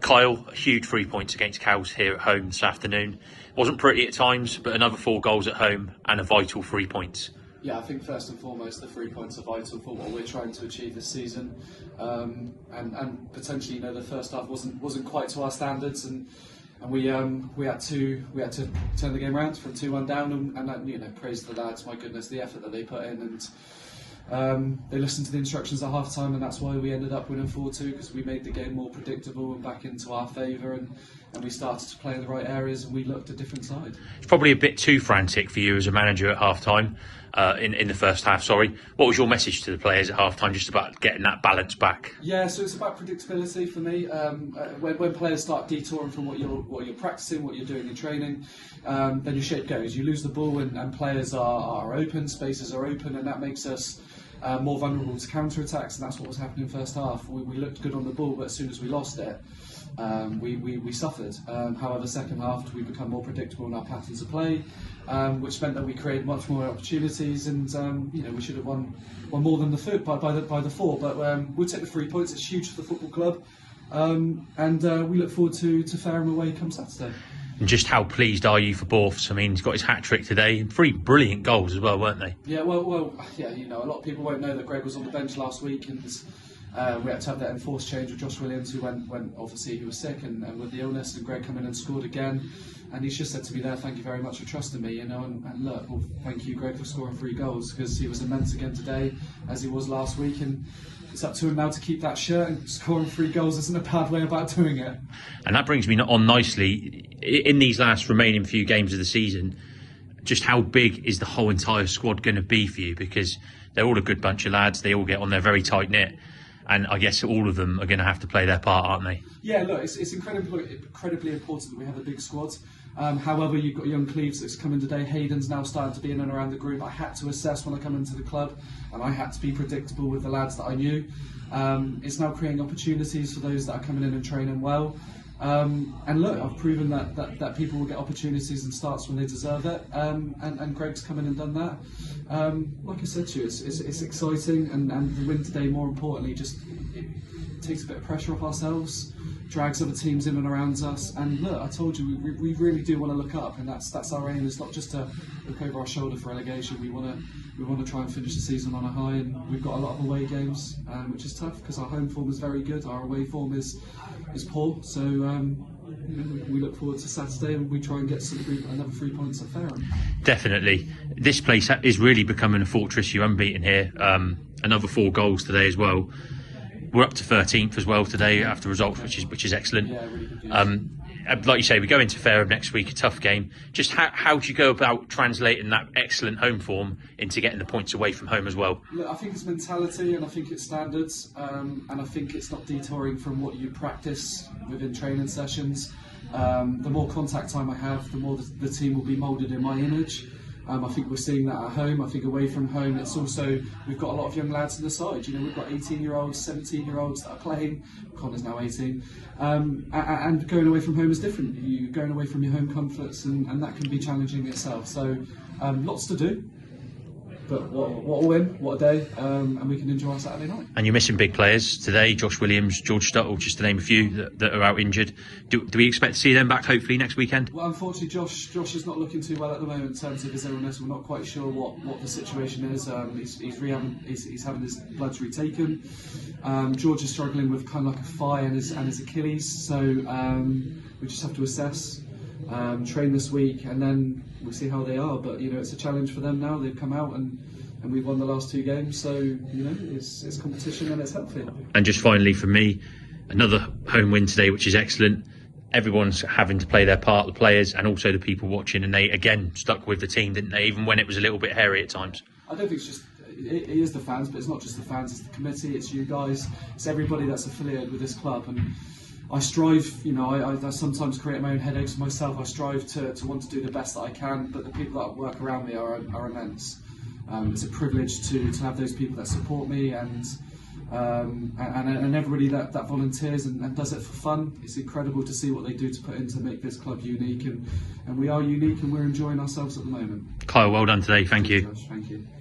Kyle, huge 3 points against Cows here at home this afternoon. Wasn't pretty at times, but another 4 goals at home and a vital 3 points. Yeah, I think first and foremost the 3 points are vital for what we're trying to achieve this season, and potentially, the first half wasn't quite to our standards, and we had to turn the game around from 2-1 down, and praise the lads. My goodness, the effort that they put in, and they listened to the instructions at half time, and that's why we ended up winning 4-2, because we made the game more predictable and back into our favour, and we started to play in the right areas, and we looked a different side. It's probably a bit too frantic for you as a manager at half time, in the first half. Sorry, what was your message to the players at half time, just about getting that balance back? Yeah, so it's about predictability for me. When players start detouring from what you're practicing, what you're doing in training, then your shape goes. You lose the ball, and players are open, spaces are open, and that makes us more vulnerable to counter-attacks, and that's what was happening in the first half. We looked good on the ball, but as soon as we lost it, we suffered. However, second half we become more predictable in our patterns of play, which meant that we created much more opportunities, and we should have won more than by the 4. But we'll take the 3 points. It's huge for the football club, and we look forward to Fareham away come Saturday. And just how pleased are you for Borths? I mean, he's got his hat-trick today, and 3 brilliant goals as well, weren't they? Yeah, well, yeah. A lot of people won't know that Greg was on the bench last week, and we had to have that enforced change with Josh Williams, who went obviously he was sick and with the illness, and Greg come in and scored again. And he's just said to me there, "Thank you very much for trusting me," and look, well, thank you, Greg, for scoring 3 goals, because he was immense again today, as he was last week, and it's up to him now to keep that shirt, and scoring 3 goals isn't a bad way about doing it. And that brings me on nicely, in these last remaining few games of the season, just how big is the whole entire squad going to be for you? Because they're all a good bunch of lads, they all get on, they're very tight-knit, and I guess all of them are going to have to play their part, aren't they? Yeah, look, it's incredibly important that we have a big squad. However, you've got young Cleves that's come in today. Hayden's now starting to be in and around the group. I had to assess when I come into the club, and I had to be predictable with the lads that I knew. It's now creating opportunities for those that are coming in and training well. And look, I've proven that people will get opportunities and starts when they deserve it. And Greg's come in and done that. Like I said to you, it's exciting, and the win today, more importantly, just it takes a bit of pressure off ourselves, drags other teams in and around us. And look, I told you, we really do want to look up, and that's our aim. It's not just to look over our shoulder for relegation. We want to try and finish the season on a high, and we've got a lot of away games, which is tough because our home form is very good, our away form is poor. So we look forward to Saturday, and we try and get another 3 points at Fareham. Definitely, this place is really becoming a fortress. You're unbeaten here. Another 4 goals today as well. We're up to 13th as well today after results, which is excellent. Yeah, really good news. Like you say, we go into Fareham next week, a tough game. Just how do you go about translating that excellent home form into getting the points away from home as well? Look, I think it's mentality, and I think it's standards, and I think it's not detouring from what you practice within training sessions. The more contact time I have, the more the team will be moulded in my image. I think we're seeing that at home. I think away from home, it's also, we've got a lot of young lads on the side. We've got 18-year-olds, 17-year-olds that are playing. Connor's now 18. And going away from home is different. You're going away from your home comforts, and that can be challenging itself. So lots to do. But what a win, what a day, and we can enjoy our Saturday night. And you're missing big players today, Josh Williams, George Stuttle, just to name a few that are out injured. Do we expect to see them back hopefully next weekend? Well, unfortunately, Josh is not looking too well at the moment in terms of his illness. We're not quite sure what the situation is. He's having his bloods retaken. George is struggling with kind of like a thigh and his Achilles, so we just have to assess. Train this week, and then we'll see how they are. But it's a challenge for them now. They've come out and we've won the last 2 games, so it's competition and it's healthy. And just finally for me, another home win today, which is excellent. Everyone's having to play their part, the players and also the people watching, and they again stuck with the team, didn't they, even when it was a little bit hairy at times? I don't think it's just it is the fans, but it's not just the fans, it's the committee, it's you guys, it's everybody that's affiliated with this club. And I strive, I sometimes create my own headaches for myself. I strive to want to do the best that I can, but the people that work around me are immense. It's a privilege to have those people that support me, and everybody that volunteers and does it for fun. It's incredible to see what they do to put in to make this club unique, and we are unique, and we're enjoying ourselves at the moment. Kyle, well done today. Thank you. Thank you.